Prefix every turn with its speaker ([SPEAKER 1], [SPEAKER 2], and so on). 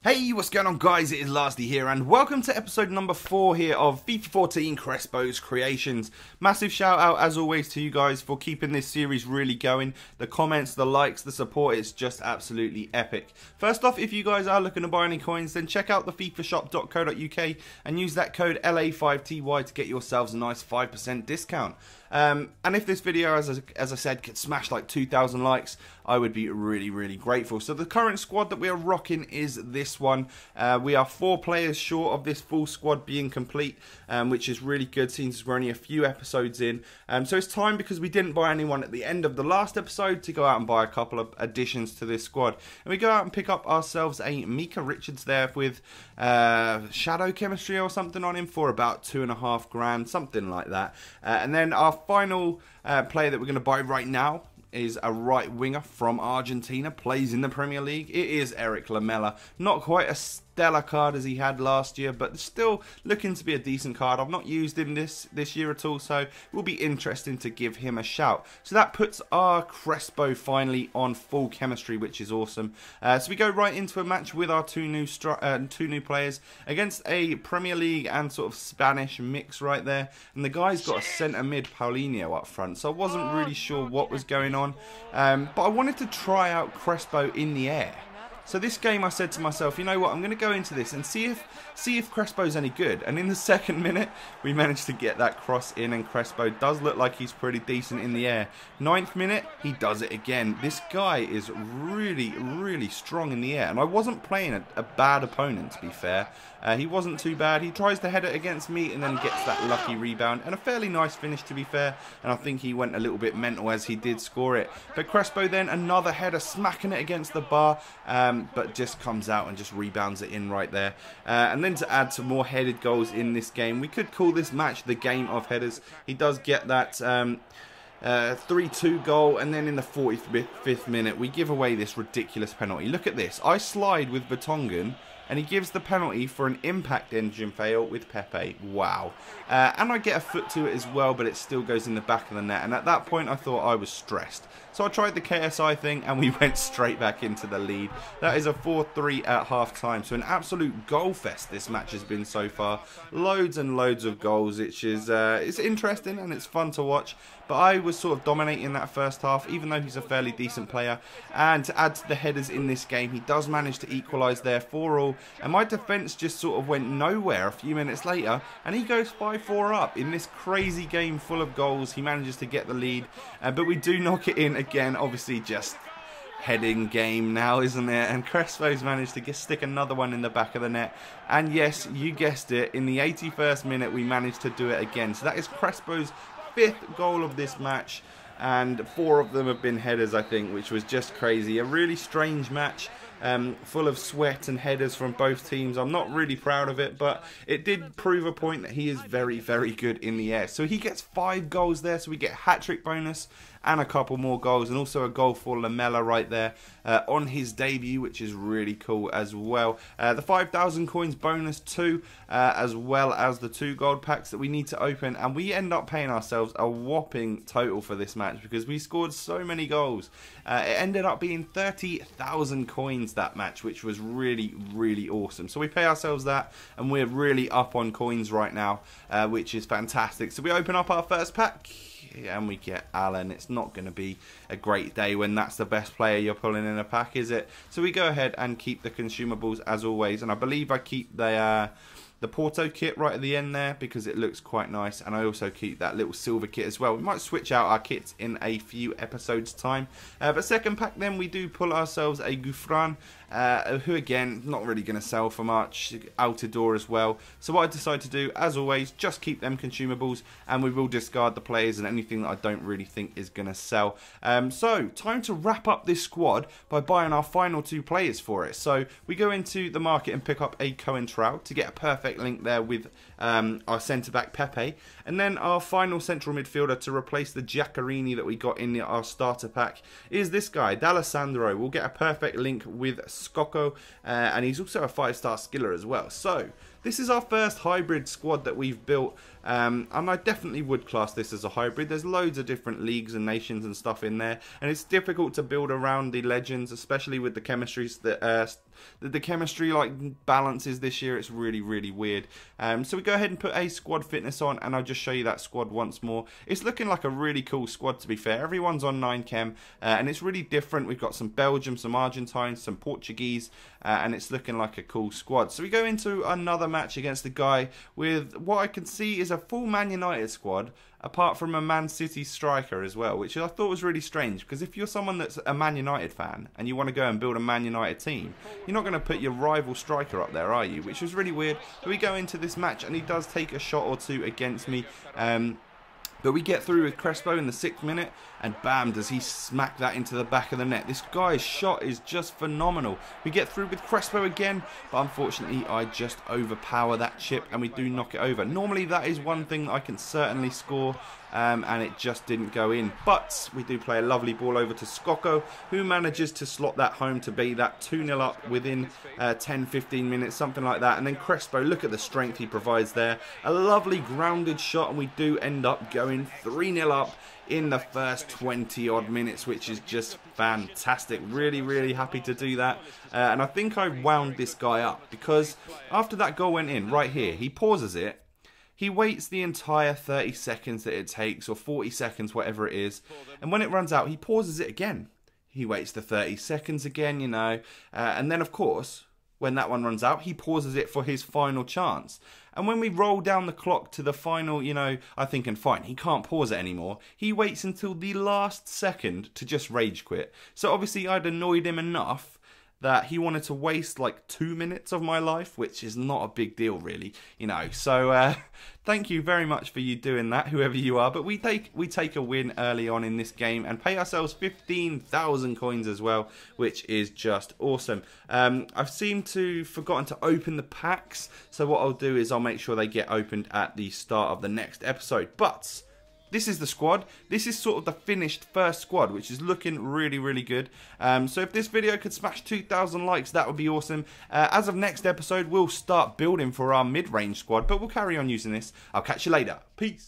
[SPEAKER 1] Hey, what's going on guys, it is Lasty here and welcome to episode number 4 here of FIFA 14 Crespo's Creations. Massive shout out as always to you guys for keeping this series really going. The comments, the likes, the support, it's just absolutely epic. First off, if you guys are looking to buy any coins, then check out the fifashop.co.uk and use that code LA5TY to get yourselves a nice 5% discount. And if this video, as I said, could smash like 2,000 likes, I would be really grateful. So the current squad that we are rocking is this one. We are 4 players short of this full squad being complete, which is really good since we're only a few episodes in. So it's time, because we didn't buy anyone at the end of the last episode, to go out and buy a couple of additions to this squad. And we go out and pick up ourselves a Mika Richards there with shadow chemistry or something on him for about 2.5 grand, something like that. And then our final player that we're going to buy right now is a right winger from Argentina, plays in the Premier League. It is Eric Lamela. Not quite a stellar card as he had last year, but still looking to be a decent card. I've not used him this year at all, so it will be interesting to give him a shout. So that puts our Crespo finally on full chemistry, which is awesome. So we go right into a match with our two new players against a Premier League and sort of Spanish mix right there. And the guy's got a centre mid Paulinho up front, so I wasn't really sure what was going on. But I wanted to try out Crespo in the air. So this game I said to myself, you know what, I'm going to go into this and see if Crespo's any good. And in the second minute, we managed to get that cross in, and Crespo does look like he's pretty decent in the air. 9th minute, he does it again. This guy is really strong in the air. And I wasn't playing a bad opponent, to be fair. He wasn't too bad. He tries to head it against me and then gets that lucky rebound. And a fairly nice finish, to be fair. And I think he went a little bit mental as he did score it. But Crespo then, another header, smacking it against the bar. But just comes out and just rebounds it in right there. And then to add some more headed goals in this game, we could call this match the game of headers. He does get that 3-2 goal, and then in the 45th minute we give away this ridiculous penalty. Look at this. I slide with Vertonghen and he gives the penalty for an impact engine fail with Pepe. Wow. And I get a foot to it as well, but it still goes in the back of the net. And at that point I thought I was stressed. So I tried the KSI thing and we went straight back into the lead. That is a 4-3 at half time. So an absolute goal fest this match has been so far. Loads and loads of goals, which is it's interesting and it's fun to watch. But I was sort of dominating that first half, even though he's a fairly decent player. And to add to the headers in this game, he does manage to equalise there 4-4. And my defence just sort of went nowhere a few minutes later. And he goes 5-4 up. In this crazy game full of goals, he manages to get the lead. But we do knock it in again, obviously just heading game now, isn't it? And Crespo's managed to stick another one in the back of the net. And yes, you guessed it, in the 81st minute we managed to do it again. So that is Crespo's 5th goal of this match, and 4 of them have been headers, I think, which was just crazy. A really strange match, full of sweat and headers from both teams. I'm not really proud of it, but it did prove a point that he is very good in the air. So he gets 5 goals there, so we get a hat-trick bonus and a couple more goals, and also a goal for Lamela right there on his debut, which is really cool as well. The 5,000 coins bonus too, as well as the 2 gold packs that we need to open, and we end up paying ourselves a whopping total for this match because we scored so many goals. It ended up being 30,000 coins that match, which was really awesome. So we pay ourselves that, and we're really up on coins right now, which is fantastic. So we open up our first pack and we get Alan. It's not going to be a great day when that's the best player you're pulling in a pack, is it? So we go ahead and keep the consumables as always, and I believe I keep the Porto kit right at the end there because it looks quite nice, and I also keep that little silver kit as well. We might switch out our kits in a few episodes time. But second pack then we do pull ourselves a Gouffran, who again, not really going to sell for much. Altidore as well. So what I decide to do, as always, just keep them consumables, and we will discard the players and anything that I don't really think is going to sell. So time to wrap up this squad by buying our final 2 players for it. So we go into the market and pick up a Coentrao to get a perfect link there with our centre-back Pepe, and then our final central midfielder to replace the Giaccherini that we got in our starter pack is this guy, D'Alessandro. We'll get a perfect link with Scocco, and he's also a 5-star skiller as well. So this is our first hybrid squad that we've built, and I definitely would class this as a hybrid. There's loads of different leagues and nations and stuff in there, and it's difficult to build around the legends, especially with the chemistries that the chemistry like balances this year. It's really weird. So we go ahead and put a squad fitness on, and I'll just show you that squad once more. It's looking like a really cool squad, to be fair. Everyone's on 9 chem, and it's really different. We've got some Belgium, some Argentines, some Portuguese, and it's looking like a cool squad. So we go into another match against a guy with what I can see is a full Man United squad, apart from a Man City striker as well, which I thought was really strange, because if you're someone that's a Man United fan and you want to go and build a Man United team, you're not going to put your rival striker up there, are you? Which was really weird. But we go into this match and he does take a shot or two against me. But we get through with Crespo in the 6th minute, and bam, does he smack that into the back of the net. This guy's shot is just phenomenal. We get through with Crespo again, but unfortunately I just overpower that chip and we do knock it over. Normally that is one thing I can certainly score, and it just didn't go in. But we do play a lovely ball over to Skoko, who manages to slot that home to be that 2-0 up within 10-15 minutes, something like that. And then Crespo, look at the strength he provides there. A lovely grounded shot, and we do end up going 3-0 up in the first 20 odd minutes, which is just fantastic. Really happy to do that. And I think I wound this guy up, because after that goal went in, right here, he pauses it. He waits the entire 30 seconds that it takes, or 40 seconds, whatever it is. And when it runs out, he pauses it again. He waits the 30 seconds again, you know. And then, of course, when that one runs out, he pauses it for his final chance. And when we roll down the clock to the final, you know, I'm thinking, fine, he can't pause it anymore. He waits until the last second to just rage quit. So obviously I'd annoyed him enough that he wanted to waste like 2 minutes of my life, which is not a big deal really, you know. So thank you very much for you doing that, whoever you are. But we take a win early on in this game and pay ourselves 15,000 coins as well, which is just awesome. I've seemed to forgotten to open the packs, so what I'll do is I'll make sure they get opened at the start of the next episode. But this is the squad. This is sort of the finished first squad, which is looking really good. So if this video could smash 2,000 likes, that would be awesome. As of next episode, we'll start building for our mid-range squad, but we'll carry on using this. I'll catch you later. Peace.